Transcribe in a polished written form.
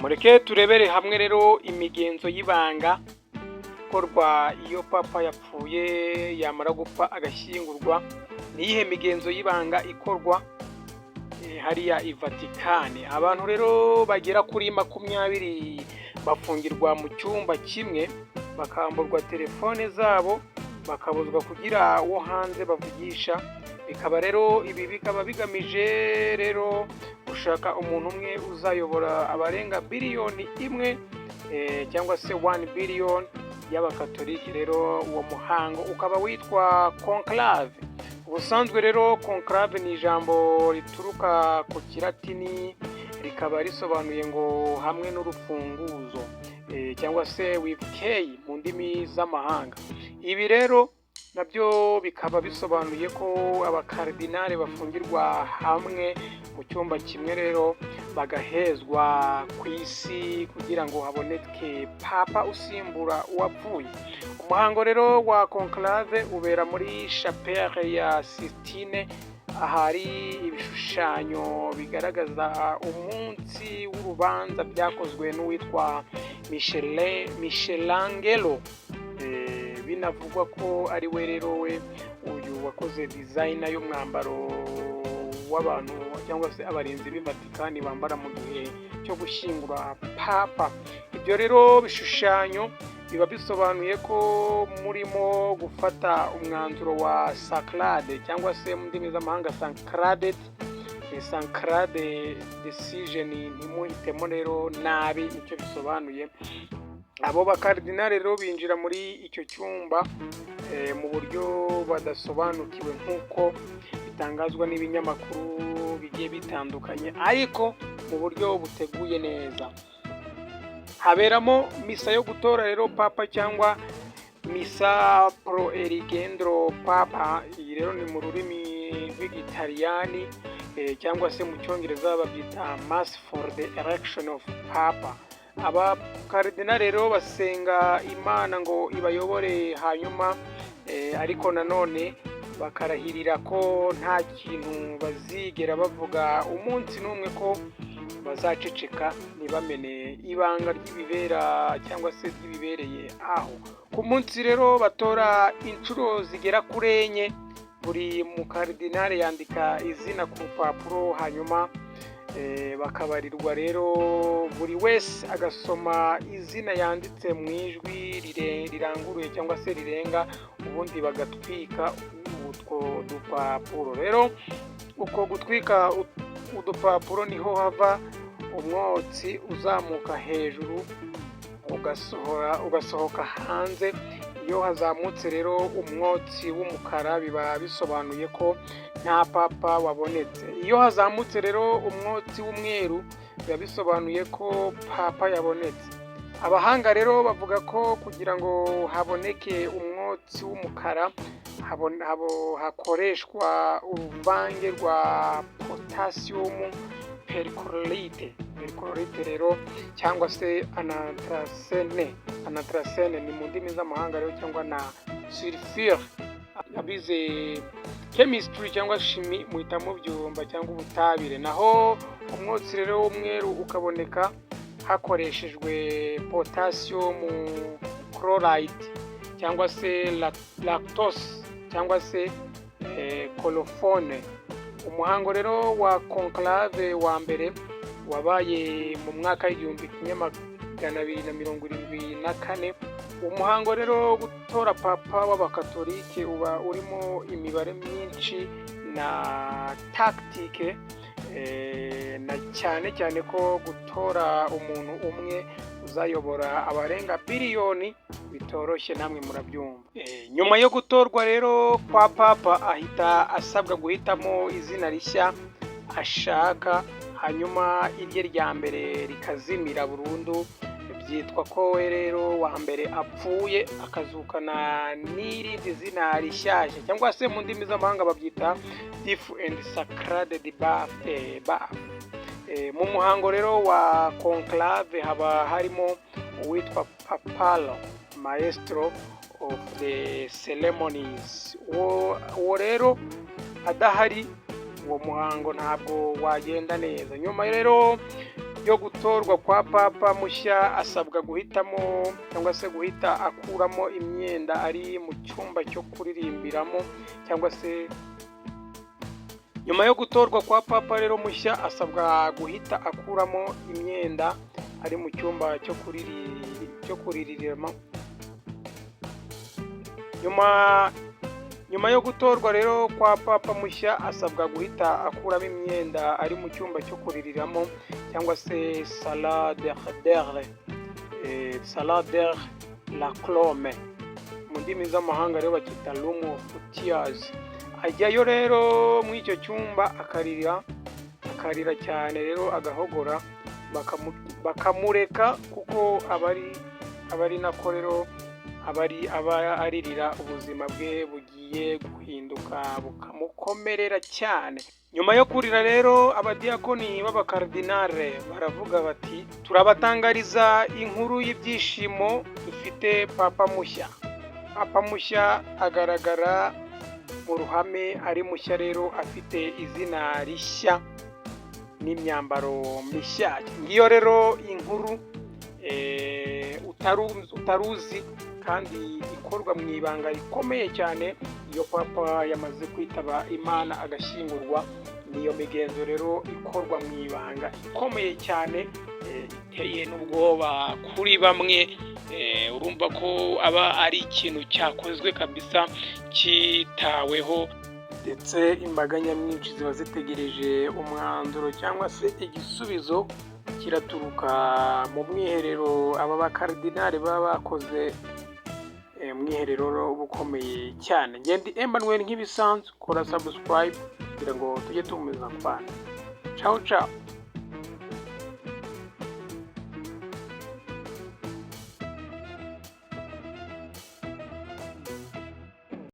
mureke turebere hamwe rero imigenzo y'ibanga ikorwa iyo papa yapfuye yamara gupfa agashyingurwa. Niyihe migenzo y'ibanga ikorwa hariya i Vatikani? Abantu rero bagera kuri 20 bafungirwa mu cyumba kimwe, bakamburwa telefone zabo, bakabuzwa kugira uwo hanze bavugisha. Bikaba rero ibi bikaba bigamije rero gushaka umuntu umwe uzayobora abarenga biliyoni imwe cyangwa se 1 billion y'abakatoliki. Rero uwo muhango ukaba witwa conclave. Ubusanzwe rero conclave ni ijambo rituruka ku kilatini, rikaba risobanuye ngo hamwe n'urufunguzo cyangwa se with key mu ndimi z'amahanga. Ibi rero nabyo bikaba bisobanuye ko abakardinali bafungirwa hamwe mu cyumba kimwe rero bagahezwa ku isi kugira ngo haboneke papa usimbura uwapfuye. Umuhango rero wa conclave ubera muri chapelle ya Sistine, ahari ibishushanyo bigaragaza umunsi w'urubanza byakozwe n'uwitwa Michelangelo. Binavugwa ko ari we rero uyu wakoze design y'umwambaro w'abantu cyangwa se abarinzi b'i Vatikani bambara mu gihe cyo gushyingura papa. Ibyo rero bishushanyo biba bisobanuye ko murimo gufata umwanzuro wa sacrade cyangwa se mu ndimi z'amahanga sacrade decision. Ntimuhitemo rero nabi, nicyo bisobanuye. Abo bakardinali rero binjira muri icyo cyumba mu buryo badasobanukiwe nk'uko bitangazwa n'ibinyamakuru bigiye bitandukanye, ariko mu buryo buteguye neza. Haberamo misa yo gutora rero papa cyangwa misa pro eleggendo papa. Iyi rero ni mu rurimi rw'igitaliyani cyangwa se mu cyongereza babyita mass for the election of papa. Aba kardinali rero basenga Imana ngo ibayobore, hanyuma ariko nanone bakarahirira ko nta kintu bazigera bavuga umunsi n'umwe, ko bazaceceka ntibamene ibanga ry'ibibera cyangwa se ry'ibibereye aho. Ku munsi rero batora inshuro zigera kuri 4. Buri mukardinali yandika izina ku rupapuro, hanyuma bakabarirwa rero buri wese agasoma izina yanditse mu ijwi riranguruye cyangwa se rirenga, ubundi bagatwika utwo dupapuro. Rero uko gutwika udupapuro niho hava umwotsi uzamuka hejuru ugasohoka hanze. Iyo hazamutse rero umwotsi w'umukara biba bisobanuye ko nta papa wabonetse. Iyo hazamutse rero umwotsi w'umweru biba bisobanuye ko papa yabonetse. Abahanga rero bavuga ko kugira ngo haboneke umwotsi w'umukara hakoreshwa uruvange rwa potassium perchlorate rero cyangwa se anathracene ni mu ndimi z'amahanga rero, cyangwa na sulfure. Abize chemistry cyangwa chimie muhita mubyumva, cyangwa ubutabire. Naho umwotsi rero w'umweru ukaboneka hakoreshejwe potassium chloride cyangwa se lactose cyangwa se colophone. Umuhango rero wa conclave wa mbere wabaye mu mwaka w'igihumbi 1274. Umuhango rero gutora papa w'abakatolike uba urimo imibare myinshi na tactique, na cyane ko gutora umuntu umwe uzayobora abarenga biliyoni bitoroshye, namwe murabyumva. Nyuma yo gutorwa rero kwa papa ahita asabwa guhitamo izina rishya ashaka, hanyuma irye rya mbere rikazimira burundu. Byitwa ko rero wa mbere apfuye akazukana n'irindi zina rishyashya, cyangwa se mu ndimi z'amahanga babyita difu and sacred birth. Mu muhango rero wa conclave haba harimo uwitwa papal maestro of the ceremonies. Uwo rero adahari uwo muhango ntabwo wagenda neza. Nyuma rero yo gutorwa kwa papa mushya asabwa guhitamo cyangwa se guhita akuramo imyenda ari mu cyumba cyo kuririmbiramo cyangwa se nyuma yo gutorwa kwa papa rero mushya asabwa guhita akuramo imyenda ari mu cyumba cyo kuririramo. Nyuma yo gutorwa rero kwa papa mushya asabwa guhita akuramo imyenda ari mu cyumba cyo kuririramo cyangwa se salade la clome mu ndimi z'amahanga rero bakita room of tears. Ajyayo rero muri icyo cyumba akarira cyane rero agahogora bakamureka kuko abari nako rero aba aririra ubuzima bwe bugiye guhinduka bukamukomerera cyane. Nyuma yo kurira rero abadiyakoni b'abakardinale baravuga bati turabatangariza inkuru y'ibyishimo dufite papa mushya. Papa mushya agaragara mu ruhame ari mushya rero afite izina rishya n'imyambaro mishya. Ngiyo rero inkuru utaruzi kandi ikorwa mu ibanga rikomeye cyane. Iyo papa yamaze kwitaba Imana agashyingurwa, niyo migenzo rero ikorwa mu ibanga ikomeye cyane, iteye n'ubwoba kuri bamwe. Urumva ko aba ari ikintu cyakozwe kabisa cyitaweho, ndetse imbaga nyamwinshi ziba zitegereje umwanzuro cyangwa se igisubizo kiraturuka mu mwiherero aba bakardinali baba bakoze umwiherero bukomeye cyane. Ngendi Emmanuel nk'ibisanzwe, kora subscribe kugira ngo tujye tumeza kubana. Ciao ciao.